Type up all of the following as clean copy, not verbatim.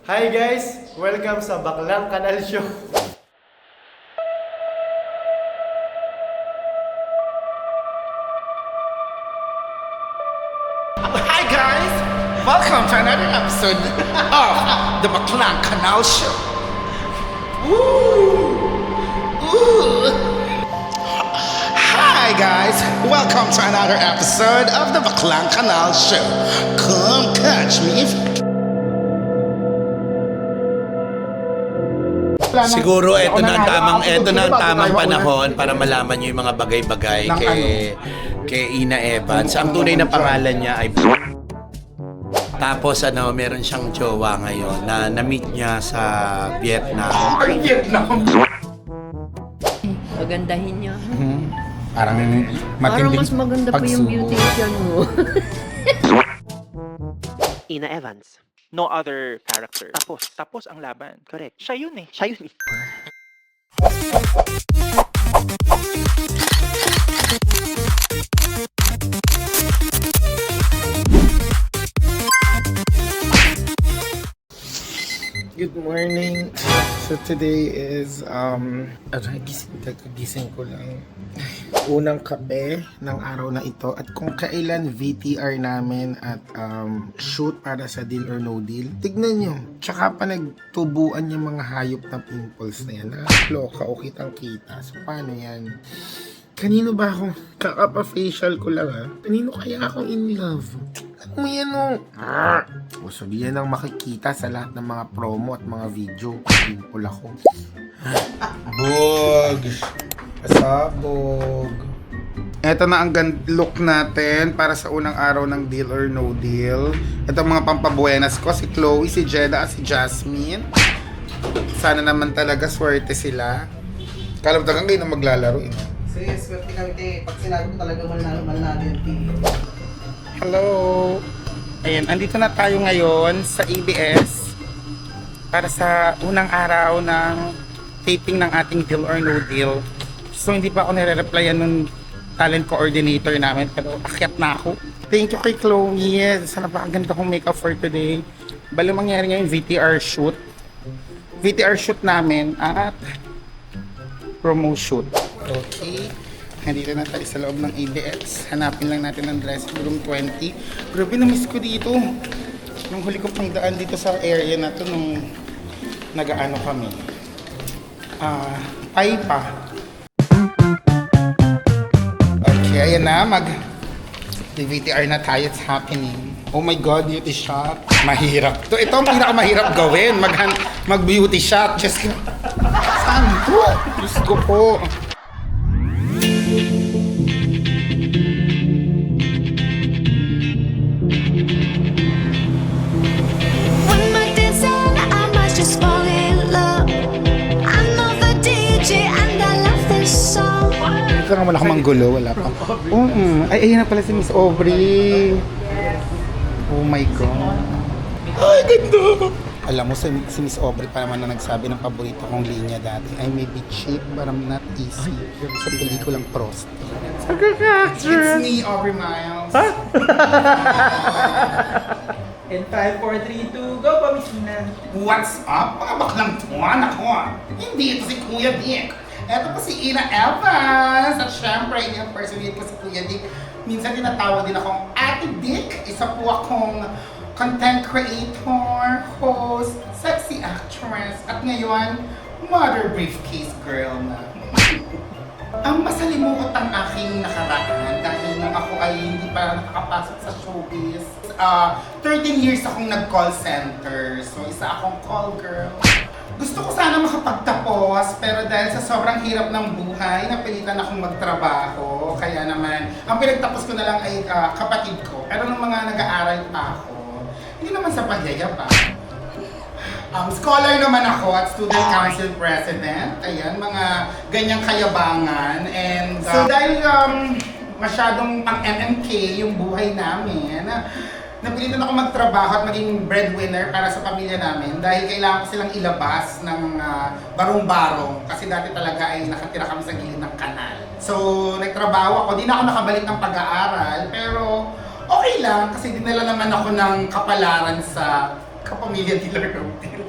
Hi guys! Welcome sa Baklang Kanal Show. Hi guys! Welcome to another episode of the Baklang Kanal Show. Woo! Woo! Hi guys! Welcome to another episode of the Baklang Kanal Show. Come catch me if Siguro ito na ang tamang panahon para malaman niyo yung mga bagay-bagay kay Ina Evans. Ang tunay na pangalan niya ay tapos meron siyang jowa ngayon na na-meet niya sa Vietnam. Pagandahin niyo. Parang Parang mas maganda pa yung beautician mo. Ina Evans. No other character. Tapos ang laban. Correct. Siya yun eh. Good morning. So today is gising ko lang. Unang kape ng araw na ito at kung kailan VTR namin at shoot para sa Deal or No Deal. Tignan nyo, tsaka pa nagtubuan yung mga hayop na pimples na yan. Nakakaloka o kitang-kita. So paano yan? Kanino ba ako? Kakapa-facial ko lang ha. Kanino kaya ako in love? Ano mo yan o? O sabihan ang makikita sa lahat ng mga promo at mga video. Pimple ako. Bog! Pasabog. Eto na ang look natin para sa unang araw ng Deal or No Deal. Ito ang mga pampabuenas ko. Si Chloe, si Jeddah, si Jasmine. Sana naman talaga swerte sila. Kalamtagan kayo na maglalaro. Sige, swerte kami te. Pag sinabi ko talaga manalo yung team. Hello! Ayan, andito na tayo ngayon sa ABS para sa unang araw ng taping ng ating Deal or No Deal. So hindi pa ako nire-replyan ng talent coordinator namin pero akyat na ako. Thank you kay Chloe sa napakaganda kong makeup for today. Balo mangyari ngayon VTR shoot. VTR shoot namin at promo shoot. Okay. Nandito na tayo sa loob ng ABS. Hanapin lang natin ang dressing room 20. Grabe, na-miss ko dito. Nung huli ko pang daan dito sa area na to nung nag-ano kami. Paipa. Okay, ayan na. VTR na tayo. It's happening. Oh my God, beauty shot. Mahirap. Ito ang pinakamahirap gawin. Mag-beauty shot. Just saan po? Diyos ko po. When my days end, I might just fall in love. I know the DJ and I love this song. Ito nga wala kamang gulo, wala pa. Ay, ayun na pala si Miss Aubrey. Oh my God. Ay, ganda! Alam mo, si Miss Aubrey pa naman na nagsabi ng paborito kong linya dati. I may be cheap, but I'm not easy. Sa pelikulang Prost. It's me, Aubrey Miles. And 5, 4, 3, 2, go pa, Miss Ina. What's up, mga baklang tuwan ako? Hindi ito si Kuya Dick. Ito po si Ina Evans. At syempre, i-impersonate ko si Kuya Dick. Minsan tinatawag din akong Ate Dick. Isa po akong content creator, host, sexy actress, at ngayon, mother briefcase girl na. Ang masalimuot ang aking nakaraan dahil nung ako ay hindi pa nakakapasok sa showbiz. 13 years akong nag-call center, so isa akong call girl. Gusto ko sana makapagtapos, pero dahil sa sobrang hirap ng buhay, napilitan akong magtrabaho. Kaya naman, ang pinagtapos ko na lang ay kapatid ko. Pero nung mga nag-aaral pa ako, hindi naman sa pagyayabang. Scholar naman ako at student council president. Ayan, mga ganyang kayabangan. And so dahil masyadong pang MMK yung buhay namin, napilitan ako magtrabaho at maging breadwinner para sa pamilya namin dahil kailangan ko silang ilabas ng barong-barong kasi dati talaga ay nakatira kami sa gilid ng kanal. So nagtrabaho ako, di na ako nakabalik ng pag-aaral pero okay lang kasi dinala naman ako ng kapalaran sa kapamilya ni Lord Hotel.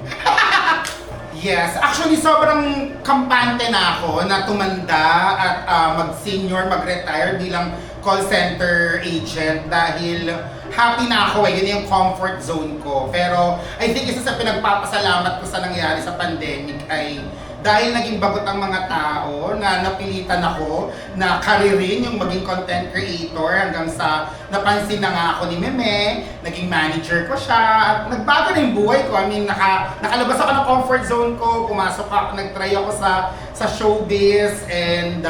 Yes, actually sobrang kampante na ako na tumanda at mag-senior, mag-retire bilang call center agent dahil happy na ako yun yung comfort zone ko. Pero I think isa sa pinagpapasalamat ko sa nangyari sa pandemic ay dahil naging bagot ang mga tao na napilitan ako na karirin yung maging content creator hanggang sa napansin na nga ako ni Meme, naging manager ko siya at nagbago na yung buhay ko. I mean, nakalabas ako ng comfort zone ko, pumasok ako, nag-try ako sa showbiz and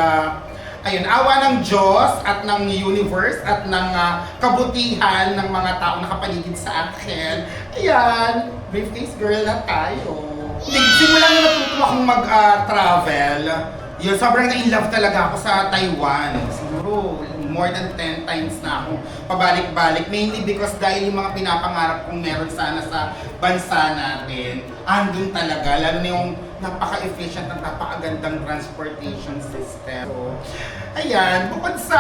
ayun, awa ng Diyos at ng universe at ng kabutihan ng mga taong nakapaligid sa akin. Ayan, briefcase girl na tayo. Simula na natuto akong mag-travel, yun, sobrang na-inlove talaga ako sa Taiwan. Siguro, more than 10 times na ako pabalik-balik. Mainly because dahil yung mga pinapangarap kong meron sana sa bansa natin, andun talaga. Lalo na yung napaka-efficient at napakagandang transportation system. So, ayan, bukod sa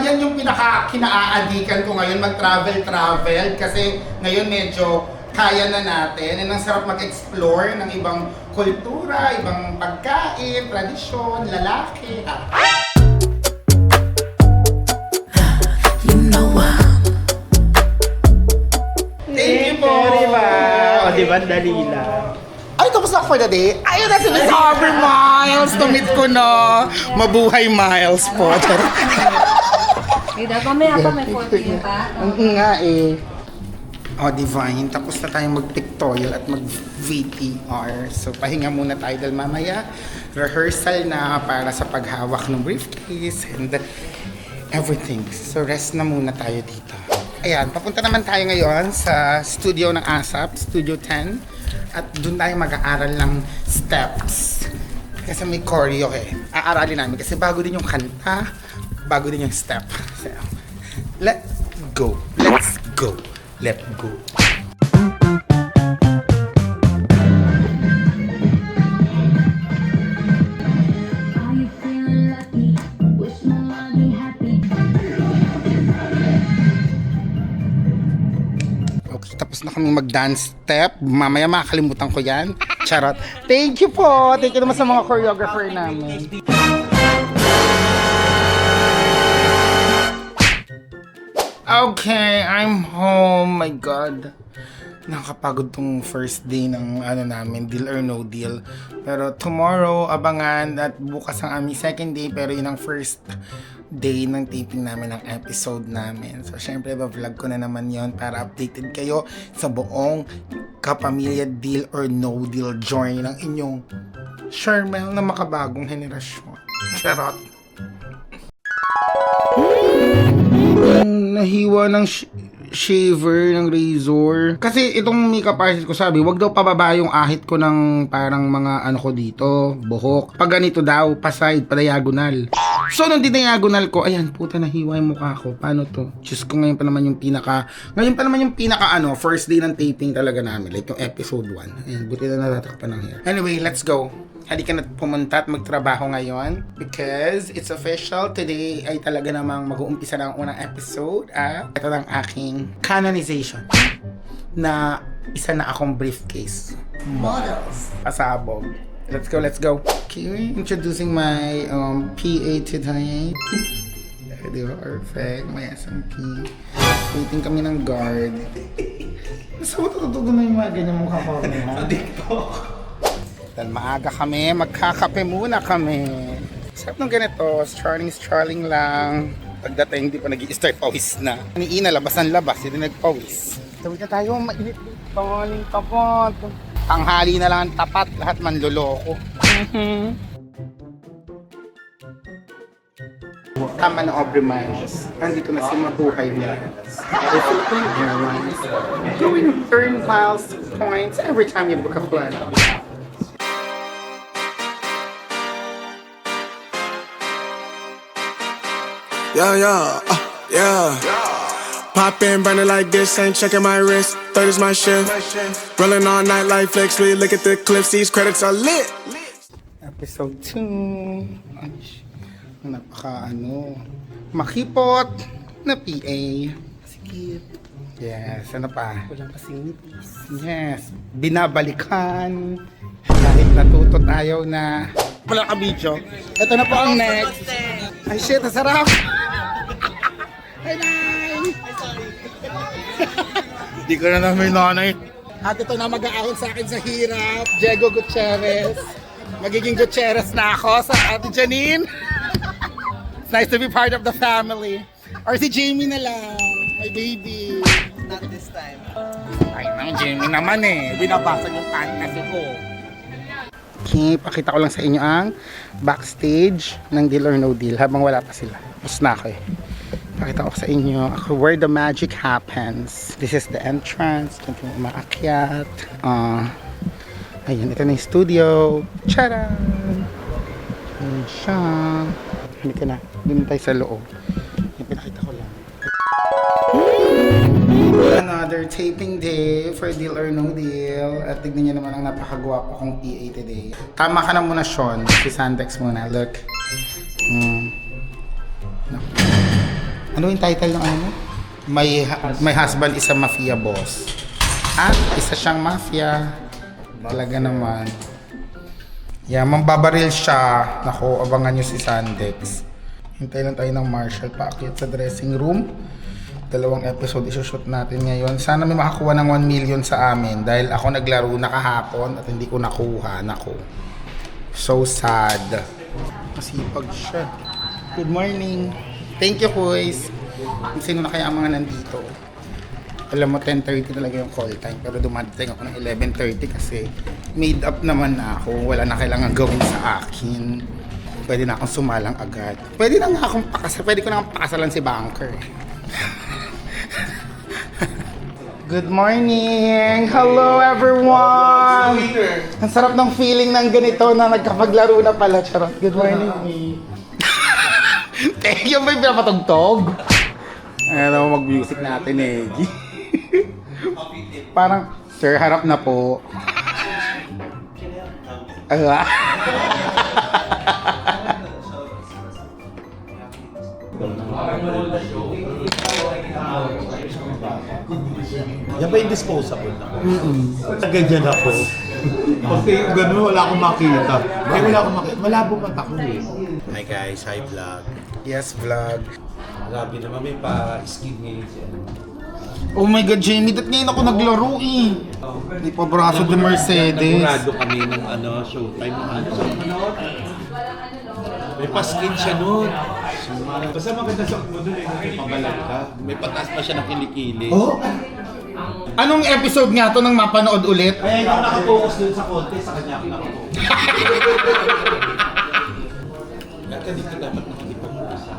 yan yung pinaka-kinaaadikan ko ngayon, mag-travel kasi ngayon medyo kaya na natin. And ang sarap mag-explore ng ibang kultura, ibang pagkain, tradisyon, lalaki. Thank you po! Diba? O, diba? Dali lang. Ay, tapos na for the day. Ayun na si Miss Aubrey Miles. Tumit ko na. Mabuhay Miles po. Mamaya pa may 14 pa. Oo nga eh. O, Divine, tapos na tayong mag-pictorial at mag-VTR. So, pahinga muna tayo dahil mamaya rehearsal na para sa paghawak ng briefcase and everything. So, rest na muna tayo dito. Ayan, papunta naman tayo ngayon sa studio ng ASAP, Studio 10. At doon tayo mag-aaral ng steps. Kasi may choreo eh. Aaralin namin kasi bago din yung kanta, bago din yung step. So, let's go. Let's go. Let's go. Okay, tapos na kami mag-dance step. Mamaya makakalimutan ko yan. Charot. Thank you po. Thank you naman sa mga choreographer namin. Okay, I'm home. My God. Nakakapagod tong first day ng namin, Deal or No Deal. Pero tomorrow, abangan at bukas ang aming second day. Pero yun ang first day ng taping namin ng episode namin. So, syempre, vlog ko na naman yon para updated kayo sa buong kapamilya Deal or No Deal journey ng inyong Shermel na makabagong henerasyon. Charot. Nahiwa ng shaver, ng razor. Kasi itong makeup artist ko sabi, wag daw pababa yung ahit ko ng parang mga ko dito, buhok. Pag ganito daw, pa-side, pa-diagonal. So, nung diagonal ko, ayan, puta, nahiwa yung mukha ko. Paano to? Diyos ko, ngayon pa naman yung pinaka first day ng taping talaga namin. Like yung episode 1. Ayan, buti na natatakpan ng hair. Anyway, let's go. Halika na pumunta at magtrabaho ngayon because it's official. Today ay talaga namang mag-uumpisa na ang unang episode at ito ng aking canonization na isa na akong briefcase models. Pasabog. Let's go, let's go. Okay, introducing my PA today. Di ba? Perfect. May SMP. Waiting kami ng guard. Saan mo tututugon na yung mga ganyan mukha ko? Dito. Dahil maaga kami, magkakape muna kami. Sarap ng ganito, starling lang. Pagdating, hindi pa nag-i-start pawis na. Ni Ina, labas ang labas, hindi nagpawis. Tawid na tayo, mainit dito, tapat. Tanghali na lang ang tapat, lahat manloloko. Tama na Aubrey Miles. Andito na si Mabuhay Miles. The Philippine Airlines. You will earn miles points every time you book a flight. Yeah. Pop in, burning like this, ain't checking my wrist. Third is my shift. Rolling all night like flex. We look at the clips, these credits are lit. Episode 2. Ay, napaka makipot na PA. Sige. Yes, ano pa? Walang kasing nipis. Yes, binabalikan. Kahit natuto tayo na wala ka video. Ito na po ang next. Ay shit, ang sarap. Hi, Nay! Hindi ko na namin nanay. At ito na mag-aahon sa akin sa hirap. Diego Gutierrez. Magiging Gutierrez na ako sa Ate Janine. It's nice to be part of the family. Or si Jamie na lang. My baby. Not this time. Ay na, Jamie naman eh. Binabasag yung fantasy ko. Okay, pakita ko lang sa inyo ang backstage ng Deal or No Deal habang wala pa sila. Mas na ako eh. Pakita ko sa inyo where the magic happens. This is the entrance. Ito yung umaakyat. Ayun, ito na yung studio. Tcharan! Ayun siya. Hindi ka na. Doon tayo sa loob. Yung pinakita ko lang. Another taping day for Deal or No Deal. At tignan nyo naman ang napakagwapo kong PA today. Tama ka na muna, Sean. Si Sandex muna. Look. Ano yung title ng ano mo? My husband is a mafia boss. At isa siyang mafia. Talaga naman. Yeah, mambabaril siya. Nako, abangan nyo si Sandex. Hintay lang tayo ng Marshall paakyat sa dressing room. 2 episode isushoot natin ngayon. Sana may makakuha ng 1 million sa amin dahil ako naglaro na kahapon at hindi ko nakuha. Nako. So sad. Masipag siya. Good morning. Thank you, boys. Sino na kaya ang mga nandito? Alam mo, 10:30 talaga yung call time. Pero dumating ako ng 11:30 kasi made up naman na ako. Wala na kailangan gawin sa akin. Pwede na akong sumalang agad. Pwede na nga akong pwede ko na akong pakasalan si Banker. Good morning! Hello everyone! Ang sarap ng feeling ng ganito na nagkapaglaro na pala. Charot. Good morning. Thank you, may pinapatugtog. Ayan mo mag-music natin eh. Parang, sir, harap na po. Yan ba yung disposable na ko? Ganyan ako. Kasi gano'n wala akong makita. Ay, wala akong makita. Malabo pa ako eh. Hi guys, hi vlog. Yes, vlog. Grabe naman, may pa-skin ngayon siya. Oh my God, Jamie, dat ngayon ako naglaro eh. Di pa braso de Mercedes. Nagurado kami ng showtime. May pa-skin siya nun. Basta maganda sa mundo eh, may pabalag ka. May pataas pa siya na kilikili. Oh? Anong episode nga to nang mapanood ulit? Ay, hindi ako nakapokus dun sa contest, sa kanya ako nakapokus. Kaya dito dapat nakikipag-usa.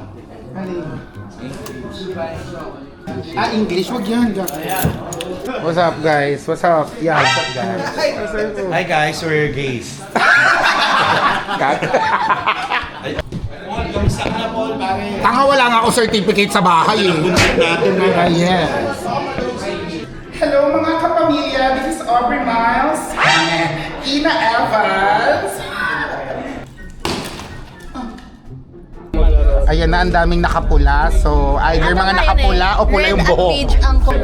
English, wag yan. What's up, guys? What's up? Yeah, what's up, guys? Hi guys, we're gays. Tanga, wala nga ako certificate sa bahay eh. Yes. Hello mga kapamilya, this is Aubrey Miles. Ina Evans. Ayan na, ang daming nakapula. So, either mga nakapula o pula yung buhok.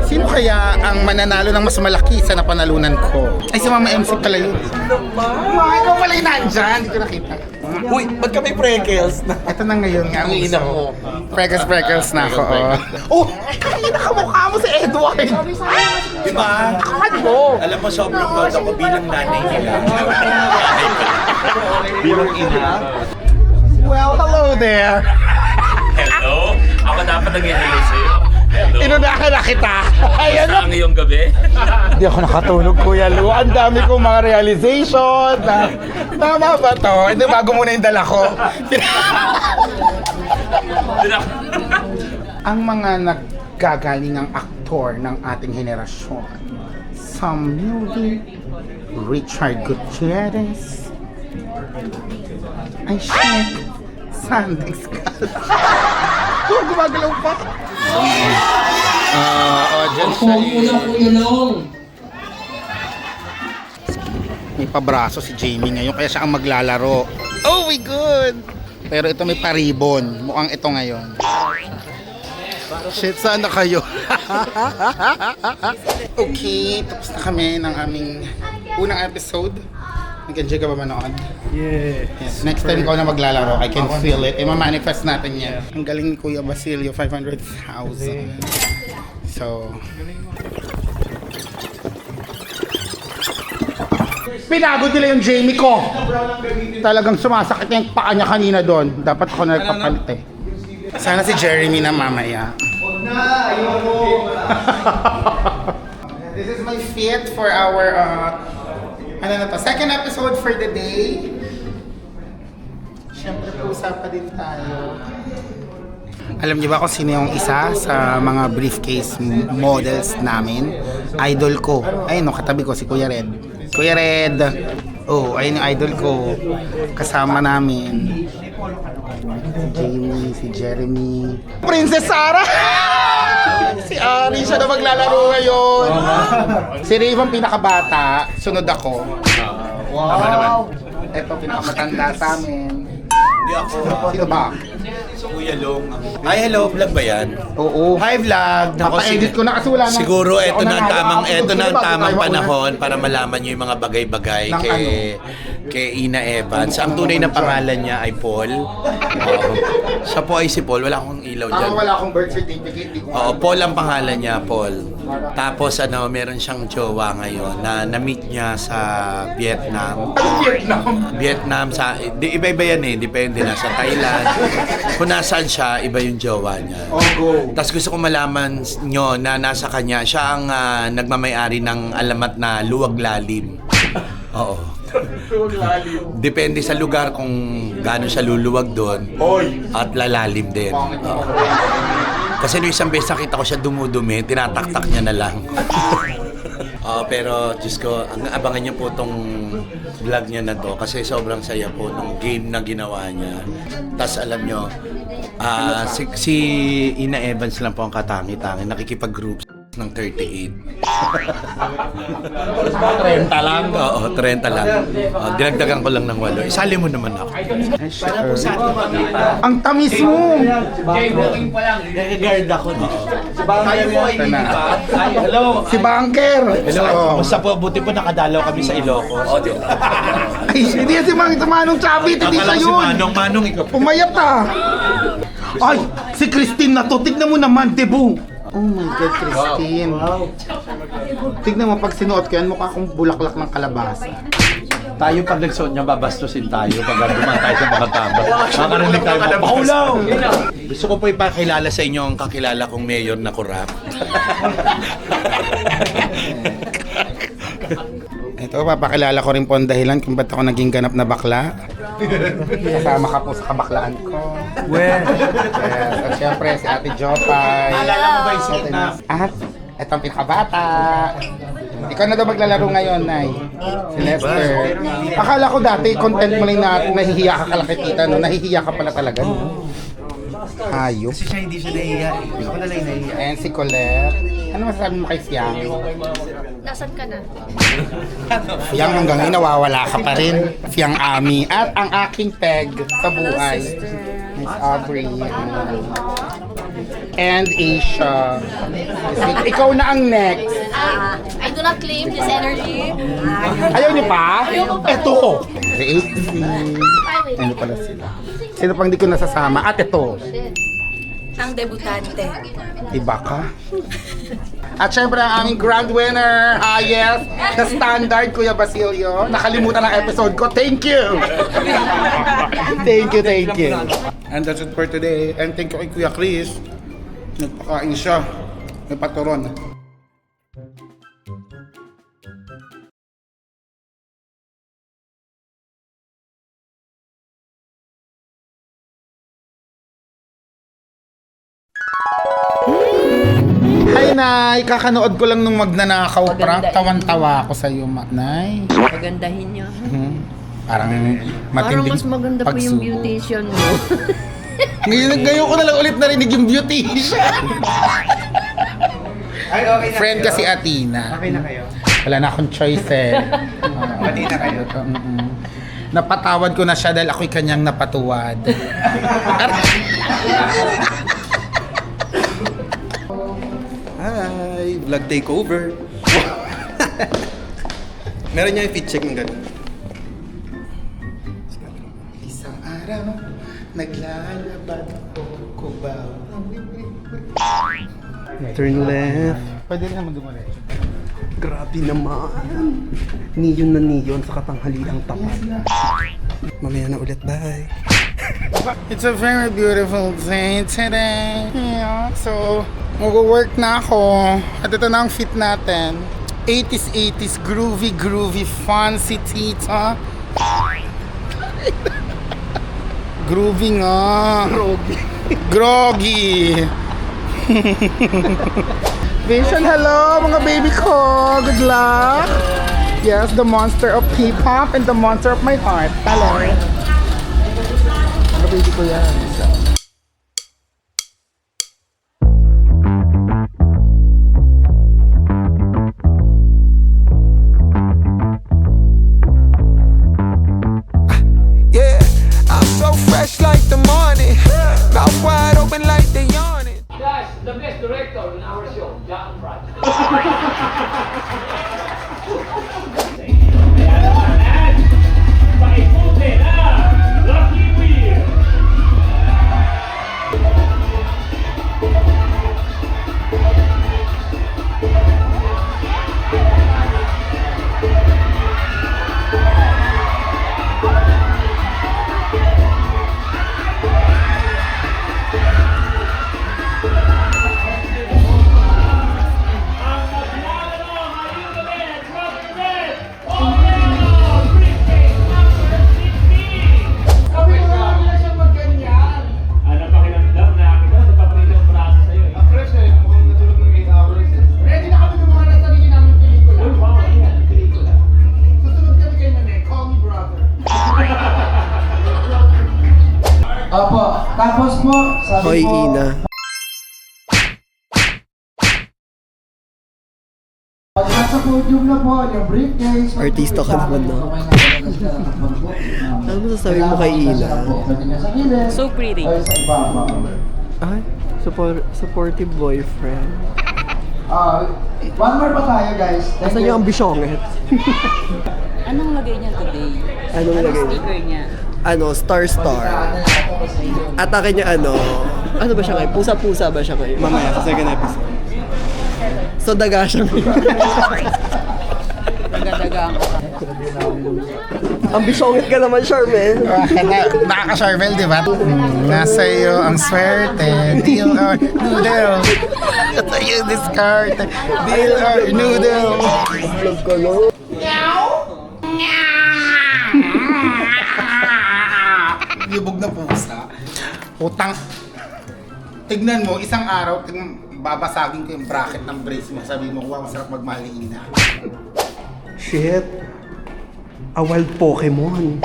Sino kaya ang mananalo ng mas malaki sa napanalunan ko? Ay, si Mama MC pala yun. Ma, ikaw pala yung nandyan. Hindi ko nakita. Uy, ba't kami freckles? Ito na ngayon nga ang ina ko. Freckles na ako. Oh, kanina kamukha mo si Edward. Diba? Kaman mo. Alam mo, sobrang proud ako bilang nanay nila. Bilang ina. Well, hello there. Hello? Ako dapat nag-hello sa'yo. Hello? Inunahan na kita. Ayan na. Saan ngayong gabi? Hindi ako nakatulog, Kuya Lu. Ang dami kong mga realization. Tama ba to? Hindi, bago muna yung dala ko. Ang mga naggagalingang aktor ng ating henerasyon. Sam Newby, Richard Gutierrez, ay shit, Sandex Cal. Oh, gumagalaw pa. Audience siya may pabraso si Jamie ngayon kaya siya ang maglalaro. Oh my God! Pero ito may paribon. Mukhang ito ngayon. Shit, saan na kayo? Okay, tapos na kami ng aming unang episode. Nag-enjoy ka ba manood? Yes. Next time ikaw na maglalaro, I can feel it. I-manifest natin yan. Ang galing ni Kuya Basilio, 500,000. So... Pinagod nila yung Jamie ko. Talagang sumasakit yung paa niya kanina doon. Dapat ako na nagpapalit eh. Sana si Jeremy na mamaya. This is my fit for our second episode for the day. Siyempre pusa pa din tayo. Alam niyo ba kung sino yung isa sa mga briefcase models namin? Idol ko. Ayun no, katabi ko si Kuya Red. Kuya Red. Oh, ayun yung idol ko. Kasama namin. Si Jamie, si Jeremy. Princess Sarah! Si Ari, siya na maglalaro ngayon. Si Rave ang pinakabata. Sunod ako. Wow! Ito, pinakamatanda sa amin. Hindi ako. Sino ba? Kuya Long. Ay, hello, vlog ba yan? Oo. Hi, vlog. Papa-edit ko na kasi wala na. Siguro ito na ang Ako tamang panahon para malaman niyo yung mga bagay-bagay kay Ina Evans. Ang tunay na pangalan niya ay Paul. Siya po ay si Paul. Wala akong ilaw dyan. Ako wala akong birth certificate. Oo, Paul ang pangalan niya, Paul. Tapos meron siyang jowa ngayon na na-meet niya sa Vietnam. Vietnam sa iba-iba yan eh, depende na sa Thailand. Kung nasaan siya, iba yung jowa niya. Tapos gusto ko malaman nyo na nasa kanya, siya ang nagmamay-ari ng alamat na Luwag Lalim. Oo. Depende sa lugar kung gaano siya luluwag doon at lalalim din. Oo. Kasi nung isang beses nakita ko siya dumudumi, tinataktak niya na lang. Pero Diyos ko, abangan niyo po itong vlog niya na to kasi sobrang saya po nung game na ginawa niya. Tapos alam niyo, si Ina Evans lang po ang katangi-tangi, nakikipag-groups ng 38. 30 lang? Oo, 30 lang. Dinagdagan ko lang ng 8. Isali mo naman ako. Ang tamis mo! Booking pa lang, nag-guard ako. Si Banker mo ay hello. Si Banker! Hello. Basta po, buti po nakadalaw kami sa Ilocos. Ay, hindi yan si Manong Chavit, hindi siya yun! Manong ikaw. Pumayat Ay, si Christine na to, tignan mo naman, Debu! Oh my God, Christine. Wow. Tignan mo, pag sinuot ko yan, mukha akong bulaklak ng kalabasa. Tayo pag nagsuot niya, babastusin tayo pag dumaan tayo sa mga tama. Makarinig tayo mga paulaw! Gusto ko po ipakilala sa inyo ang kakilala kong mayor na korap. Ito, papakilala ko rin po ang dahilan kung ba't ako naging ganap na bakla. Kasama ka po sa kabaklaan ko. Yes. At syempre, si Ate Jopay. Alala mo ba yung suot na? At ito ang pinakabata. Ikaw na daw maglalaro ngayon, Nay. Si Lester. Akala ko dati, content mo lang na nahihiya ka kalakitita, no? Nahihiya ka pala talaga, no? Hayop. Kasi siya hindi siya nahiya. Ako na lang nahiya. And si Colette. Ano masasabi mo kay Fiang? Nasaan ka na? Fiang, hanggang ngayon nawawala ka pa rin. Fiang Ami. At ang aking peg sa buhay. Miss Aubrey. And Asia. Ikaw na ang next. I do not claim this energy. Ayaw niyo pa? Ayoko pa. Ito. Si AC. Ano pala sila? Sino pang di ko nasasama? At ito. Ang debutante. Iba ka? At syempre ang aming grand winner, yes, the standard, Kuya Basilio. Nakalimutan ang episode ko. Thank you! Thank you. And that's it for today. And thank you kay Kuya Chris. Nagpakain siya. May paturon. Hi, Nay! Kakanood ko lang nung magnanakaw prank. Tawan-tawa ako sa iyo, Nay. Pagandahin niyo. Parang matinding Parang mas maganda po yung pagsubok. beautician mo. Ngayon ko na lang ulit narinig yung beautician. Ay, okay na. Friend kasi Athena. Okay na kayo. Wala na akong choice eh. Pati na kayo. Napatawad ko na siya dahil ako'y kanyang napatuwad. Pinoy Vlog Takeover. Meron niya yung fit check ng ganun. Isang araw, naglalabad ko kubaw. Turn left. Pwede rin naman dumaretso. Grabe naman. Neon na neon sa katanghaliang tapat. Mamaya na ulit, bye. It's a very beautiful day today. Yeah, so, mag-work na ako. At ito na ang fit natin. 80s, groovy, fancy tita. Groovy nga. Groggy. Vision, hello mga baby ko. Good luck. Yes, the monster of K-pop and the monster of my heart. Hello. Mga baby ko yan. Yeah, I'm so fresh like the morning. Mouth wide open like they yawning. Guys, the best director in our show, John Pratt. Paikutin na! Lucky Wheel! Opo, tapos po, Hoy, sabi po... Ina. Pag nasa podium na po, yung briefcase... Artista ka naman, no? Ano mo sasabi mo kay Ina? So pretty. Ay, supportive boyfriend. One more pa tayo, guys. Nasaan yung ambisyonget? Anong lagay niya today? Anong lagay niya? Sticker niya. Ano, star. Atake niya ano ba siya ngayon? Pusa-pusa ba siya ngayon? Mamaya, sa second episode. So, daga siya ngayon. Daga-dagaan ko. Ambisyongit ka naman, Charmel. Nakaka-Charmel, di ba? Nasa iyo ang swerte. Deal or noodle. Nasa iyo discard. Deal or noodle. Vlog ko, no? Yubog na pusa. Utang. Tignan mo, isang araw, babasagin ko yung bracket ng brace mo. Sabi mo, wow, masarap magmahal ni Ina. Shit. A wild Pokemon.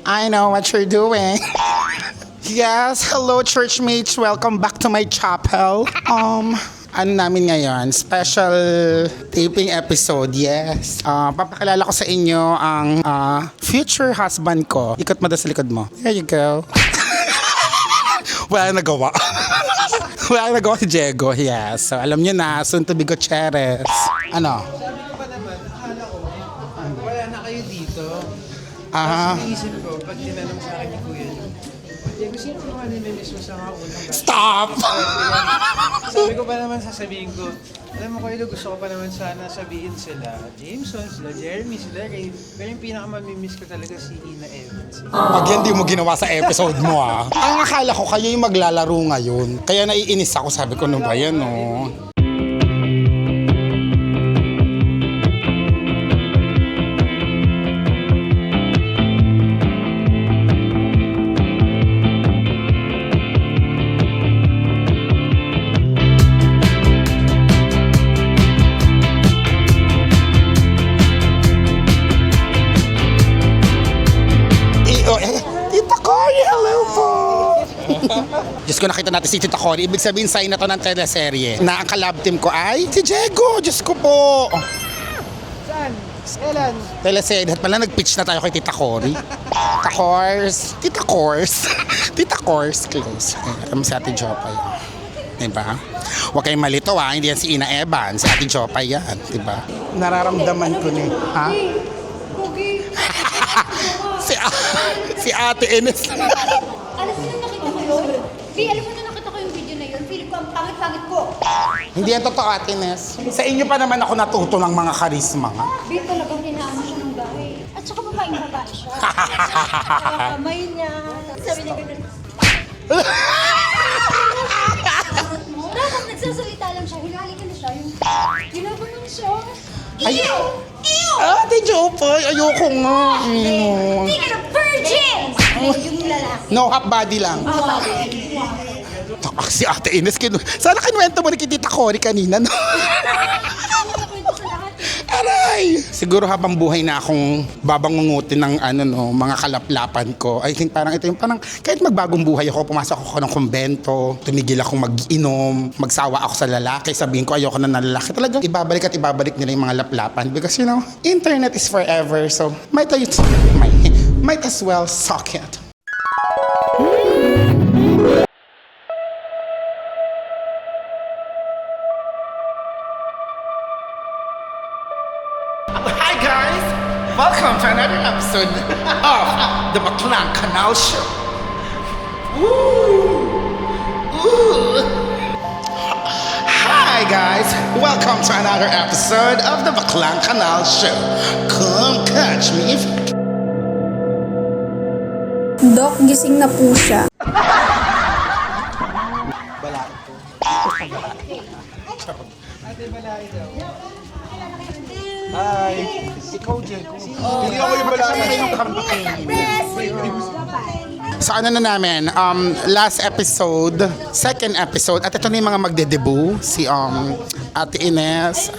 I know what you're doing. Yes, hello church mates. Welcome back to my chapel. Ano namin ngayon? Special taping episode, yes. Papakilala ko sa inyo ang future husband ko. Ikot mo daw sa likod mo. There you go. Wala nagawa. Wala nagawa si Diego, yes. So alam niyo na, soon to be Gutierrez. Ano? Wala na kayo dito. Ah. Iniisip ko, pag tinanong sa akin ni Kuya Diego, sino naman nilimiss mo sa unang batch? Stop! Sabi ko pa naman sasabihin ko, alam mo Kuya, gusto ko pa naman sana sabihin sila Jameson, sila Jeremy, sila Ray. Pero yung pinakamamimiss ko talaga si Ina Evans. Pag yan di mo ginawa sa episode mo Ang akala ko kayo yung maglalaro ngayon. Kaya naiinis ako, sabi ko, ano ba yan ko nakita natin si Tita Cory. Ibig sabihin sign na to ng teleserye na ang kalab team ko ay si Diego. Diyos ko po. Saan? Kailan? Teleserye. At pala nag-pitch na tayo kay Tita Cory. Tita Cors. Tita Cors. Tita Cors. Close. Alam mo si Ate Jopay. Diba? Huwag kayong malito ha. Hindi yan si Ina Evan. Si Ate Jopay yan. Diba? Nararamdaman ko na. Ha? si Ate Ines. Alam mo na nakita ko yun? Alam mo na nakita ko yung video na yun? Feeling ko ang pangit-pangit ko. Hindi yan totoo, Ate Ines. Sa inyo pa naman ako natuto ng mga karisma nga. Bi, talagang hinaano siya ng bahay. At saka babaeng babae siya. Kaya kamay niya. Sabi niya ganun. Dapat nagsasalita lang siya. Hinalikan na siya. Yung ginabanan siya. Ay! Ate Jopay, ayoko nga. Hindi ka na virgin! Yung lalaki. No, half body lang. Si Ate Ines, sana kinuwento mo rin kay Tita Cory kanina, no? Aray! Siguro habang buhay na akong babangungutin ng mga kalaplapan ko. I think parang ito yung parang kahit magbagong buhay ako, pumasok ako ng kumbento, tumigil akong mag-inom, magsawa ako sa lalaki, sabihin ko ayoko na ng lalaki. Talagang ibabalik at ibabalik nila yung mga laplapan because internet is forever, so might as well suck it. Hi guys! Welcome to another episode of the Baklang Canal Show. Woo! Ooh! Hi guys! Welcome to another episode of the Baklang Canal Show. Come catch me if Dok, gising na po siya. Ate Balay daw. Hi! Ikaw, Diego. Hindi ako yung kasama na yung campaign. So ano na namin, last episode, second episode, at ito na yung mga magde-debut, si Ate Ines,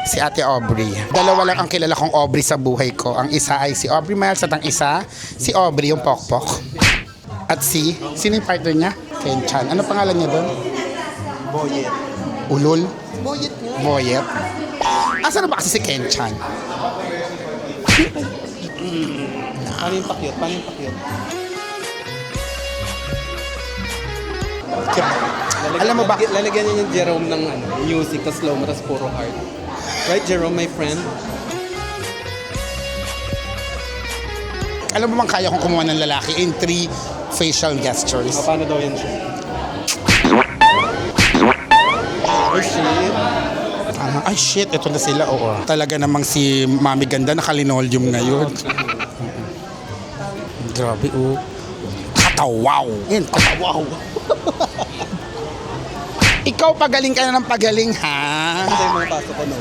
si Ate Aubrey. Dalawa lang ang kilala kong Aubrey sa buhay ko. Ang isa ay si Aubrey Miles at ang isa, si Aubrey yung Pokpok. At sino yung partner niya? Ken Chan. Ano pangalan niya doon? Boyet. Ulol? Boyet nga. Boyet? Asa na ba kasi si Ken Chan? Paano yung pakyot? Paano yung pakyot? Alam mo ba? Lalagyan niya yung Jerome ng music, tas slow mo, tas puro heart. Right, Jerome, my friend? Alam mo bang kaya kong kumuha ng lalaki in 3 facial gestures? Paano daw yan siya? Oh shit. Ay shit, ito na sila, oo. Talaga namang si Mami Ganda naka-linoleum ngayon. Grabe, oh. Katawaw. Yan, katawaw. Ikaw pagaling ka na ng pagaling, ha? Hindi yung mga pasok ko, no?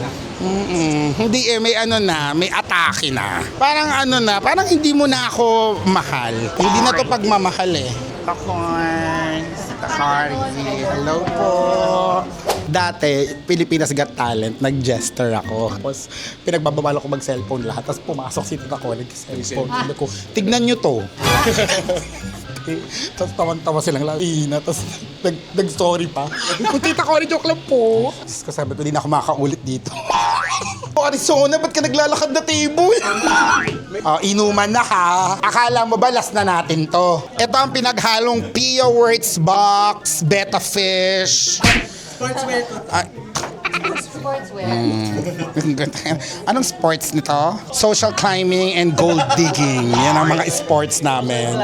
Hindi may may atake na. Parang parang hindi mo na ako mahal. Hindi na to pagmamahal eh. Takorns, Takarzi, hello po. Dati, Pilipinas Got Talent, nag-jester ako. Tapos, pinagbababala ko mag-cellphone lahat. Tapos pumasok si Tita Cory sa cellphone. Sabi ko, tignan nyo to. Tapos tawan-tawa silang lalina. Tapos, nag-story pa. Kung Tita Cory, joke lang po. Tapos sabi ko, di na ako makakaulit dito. Arizona, ba't ka naglalakad na table? Inuman na ha. Akala mo ba last na natin to? Ito ang pinaghalong Pia Words Box, Betta Fish. Sportswear ko. Sportswear. Anong sports nito? Social climbing and gold digging. Yan ang mga sports namin.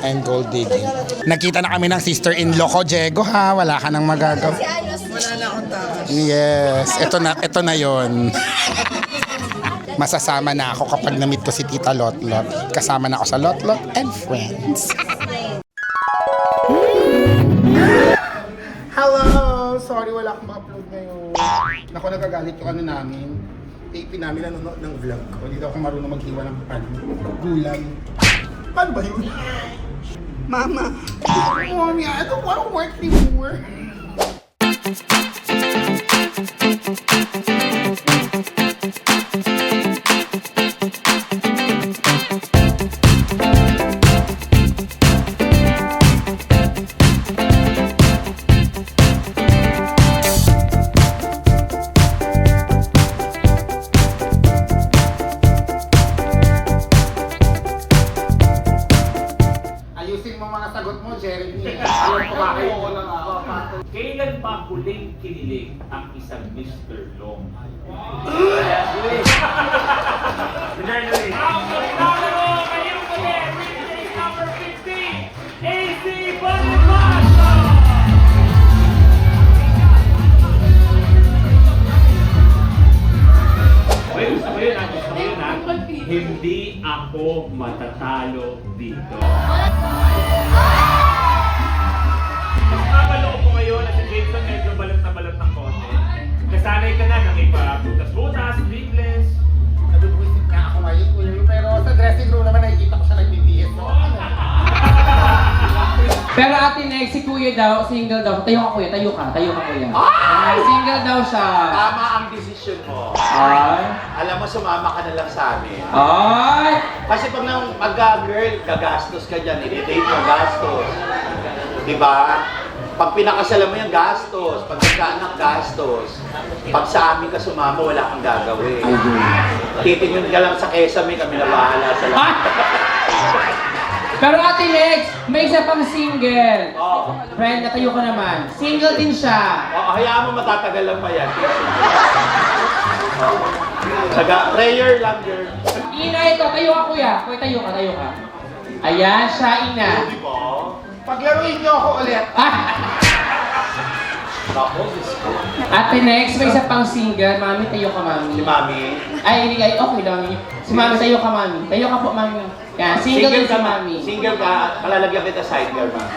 And gold digging. Nakita na kami ng sister-in-law ko, Diego ha. Wala ka nang magagawa. Wala na akong takas. Yes, ito na yon. Masasama na ako kapag na-meet ko si Tita Lotlot. Kasama na ako sa Lotlot and Friends. Hello! Sorry, wala akong ma-upload ngayon. Naku, nagagalit yung namin. AP namin nanonood ng vlog ko. Hindi daw ako marunong maghiwa ng gulay. Paano ba yun? Mama! Mommy, I don't want to work anymore. Kailan pa huling kinilig ang isang Mr. Long? Ang maglalaro ngayong gabi, Wednesday number 15, AC Bonifacio! Uy, gusto ko yun ha. Hindi ako matatalo dito. Nakakaloko ko ngayon na si Jason medyo balot ng konti. Nasanay ka na ng iba butas-butas, sleeveless. Nabubuisit nga ako ngayon, Kuya Yu, pero sa dressing room naman nakikita ko siya nagbibihis. Pero ate next, si kuya daw, single daw. Tayo ka kuya, tayo ka kuya. Single daw siya. Tama ang desisyon mo. Ay. Alam mo, sumama ka na lang sa amin. Ay. Kasi pag girl, gagastos ka dyan. I-date mo, gastos. Diba? Pag pinakasalan mo yung gastos, pag nagkaanak, gastos. Pag sa amin ka sumama, wala kang gagawin. Titingin ka lang sa kesame, kami na bahala sa lahat. Pero ate Lex, may isa pang single. Friend, natayo ka naman. Single din siya. Hayaan mo, matatagal lang pa yan. Prayer lang, girl. Ina ito, tayo ka kuya. Kuya, tayo ka. Ayan, siya ina. Paglaruin niyo ako ulit. Ate next, may isa pang single. Mami, tayo ka mami. Si Mami. Ay, okay lang. Si Mami, tayo ka mami. Tayo ka po mami. Yan, single din si Mami. Single ka, malalagyan kita side girl, ma.